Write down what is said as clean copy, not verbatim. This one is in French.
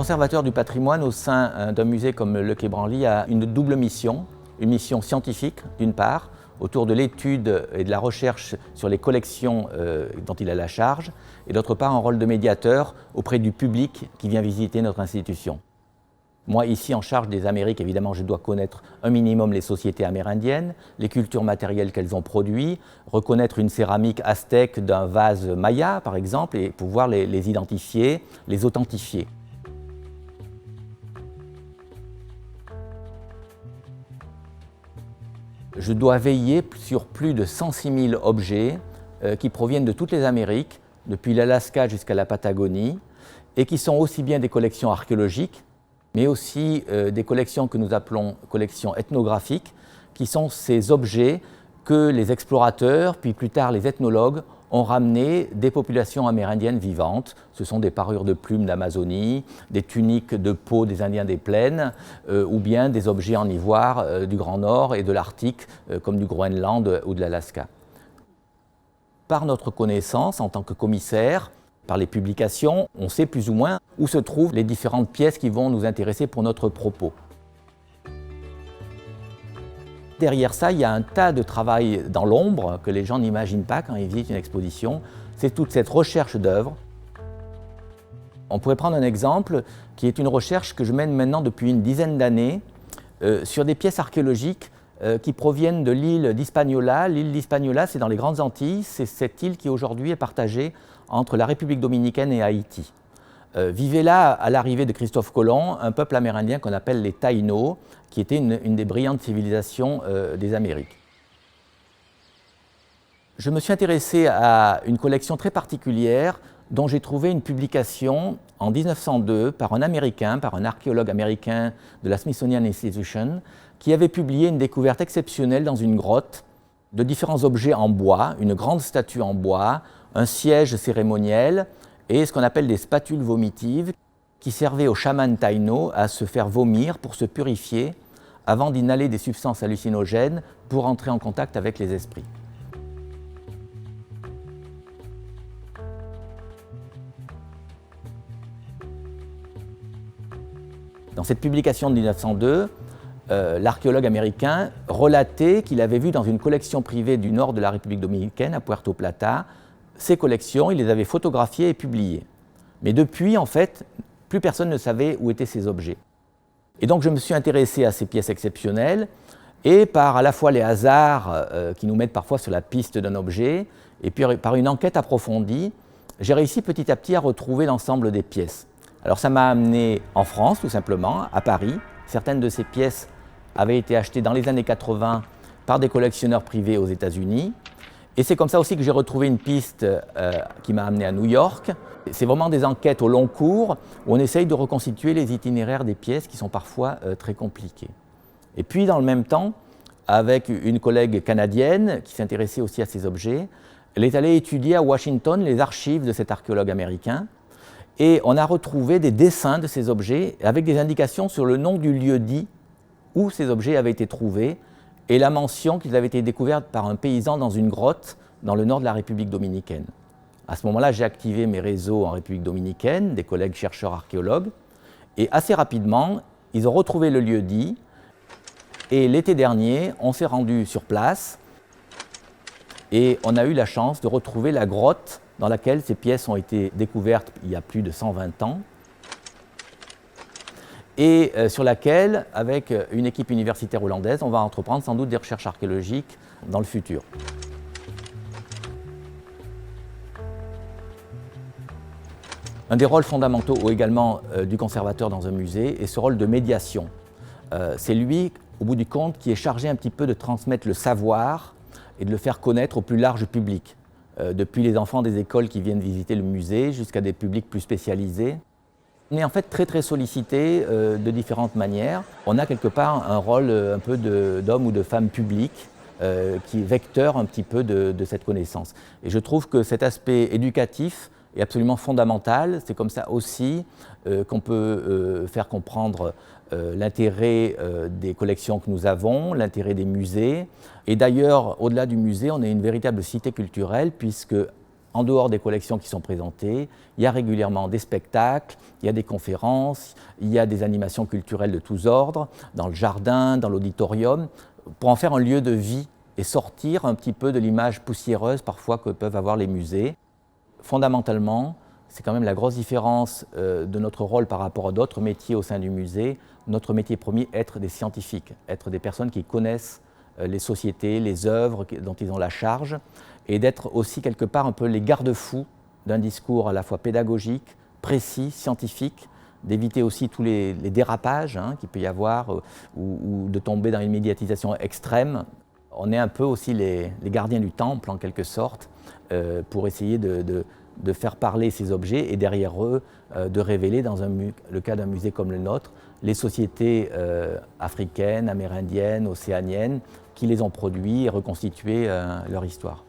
conservateur du patrimoine au sein d'un musée comme le Quai Branly a une double mission. Une mission scientifique, d'une part, autour de l'étude et de la recherche sur les collections dont il a la charge, et d'autre part, un rôle de médiateur auprès du public qui vient visiter notre institution. Moi, ici, en charge des Amériques, évidemment, je dois connaître un minimum les sociétés amérindiennes, les cultures matérielles qu'elles ont produites, reconnaître une céramique aztèque d'un vase maya, par exemple, et pouvoir les identifier, les authentifier. Je dois veiller sur plus de 106 000 objets qui proviennent de toutes les Amériques, depuis l'Alaska jusqu'à la Patagonie, et qui sont aussi bien des collections archéologiques, mais aussi des collections que nous appelons collections ethnographiques, qui sont ces objets que les explorateurs, puis plus tard les ethnologues, ont ramenés des populations amérindiennes vivantes. Ce sont des parures de plumes d'Amazonie, des tuniques de peau des Indiens des plaines, ou bien des objets en ivoire du Grand Nord et de l'Arctique, comme du Groenland ou de l'Alaska. Par notre connaissance, en tant que commissaire, par les publications, on sait plus ou moins où se trouvent les différentes pièces qui vont nous intéresser pour notre propos. Derrière ça, il y a un tas de travail dans l'ombre que les gens n'imaginent pas quand ils visitent une exposition. C'est toute cette recherche d'œuvres. On pourrait prendre un exemple qui est une recherche que je mène maintenant depuis une dizaine d'années sur des pièces archéologiques qui proviennent de l'île d'Hispaniola. L'île d'Hispaniola, c'est dans les Grandes Antilles. C'est cette île qui aujourd'hui est partagée entre la République dominicaine et Haïti. Vivait là, à l'arrivée de Christophe Colomb, un peuple amérindien qu'on appelle les Taïnos, qui était une des brillantes civilisations des Amériques. Je me suis intéressé à une collection très particulière dont j'ai trouvé une publication en 1902 par un Américain, par un archéologue américain de la Smithsonian Institution, qui avait publié une découverte exceptionnelle dans une grotte de différents objets en bois, une grande statue en bois, un siège cérémoniel et ce qu'on appelle des spatules vomitives qui servaient aux chamans taïnos à se faire vomir pour se purifier avant d'inhaler des substances hallucinogènes pour entrer en contact avec les esprits. Dans cette publication de 1902, l'archéologue américain relatait qu'il avait vu dans une collection privée du nord de la République dominicaine, à Puerto Plata, ces collections, il les avait photographiées et publiées. Mais depuis, en fait, plus personne ne savait où étaient ces objets. Et donc je me suis intéressé à ces pièces exceptionnelles, et par à la fois les hasards qui nous mettent parfois sur la piste d'un objet, et puis par une enquête approfondie, j'ai réussi petit à petit à retrouver l'ensemble des pièces. Alors ça m'a amené en France, tout simplement, à Paris. Certaines de ces pièces avaient été achetées dans les années 80 par des collectionneurs privés aux États-Unis. Et c'est comme ça aussi que j'ai retrouvé une piste qui m'a amené à New York. C'est vraiment des enquêtes au long cours où on essaye de reconstituer les itinéraires des pièces qui sont parfois très compliqués. Et puis dans le même temps, avec une collègue canadienne qui s'intéressait aussi à ces objets, elle est allée étudier à Washington les archives de cet archéologue américain. Et on a retrouvé des dessins de ces objets avec des indications sur le nom du lieu-dit où ces objets avaient été trouvés et la mention qu'ils avaient été découverts par un paysan dans une grotte dans le nord de la République dominicaine. À ce moment-là, j'ai activé mes réseaux en République dominicaine, des collègues chercheurs archéologues, et assez rapidement, ils ont retrouvé le lieu-dit, et l'été dernier, on s'est rendu sur place, et on a eu la chance de retrouver la grotte dans laquelle ces pièces ont été découvertes il y a plus de 120 ans, et sur laquelle, avec une équipe universitaire hollandaise, on va entreprendre sans doute des recherches archéologiques dans le futur. Un des rôles fondamentaux également du conservateur dans un musée est ce rôle de médiation. C'est lui, au bout du compte, qui est chargé un petit peu de transmettre le savoir et de le faire connaître au plus large public, depuis les enfants des écoles qui viennent visiter le musée jusqu'à des publics plus spécialisés. On est en fait très sollicité de différentes manières. On a quelque part un rôle un peu d'homme ou de femme publique qui est vecteur un petit peu de cette connaissance. Et je trouve que cet aspect éducatif est absolument fondamental. C'est comme ça aussi qu'on peut faire comprendre l'intérêt des collections que nous avons, l'intérêt des musées. Et d'ailleurs, au-delà du musée, on est une véritable cité culturelle puisque en dehors des collections qui sont présentées, il y a régulièrement des spectacles, il y a des conférences, il y a des animations culturelles de tous ordres, dans le jardin, dans l'auditorium, pour en faire un lieu de vie et sortir un petit peu de l'image poussiéreuse parfois que peuvent avoir les musées. Fondamentalement, c'est quand même la grosse différence de notre rôle par rapport à d'autres métiers au sein du musée. Notre métier premier, être des scientifiques, être des personnes qui connaissent les sociétés, les œuvres dont ils ont la charge, et d'être aussi quelque part un peu les garde-fous d'un discours à la fois pédagogique, précis, scientifique, d'éviter aussi tous les dérapages qu'il peut y avoir ou de tomber dans une médiatisation extrême. On est un peu aussi les gardiens du temple en quelque sorte pour essayer de faire parler ces objets et derrière eux de révéler, dans le cas d'un musée comme le nôtre, les sociétés africaines, amérindiennes, océaniennes qui les ont produits et reconstitué leur histoire.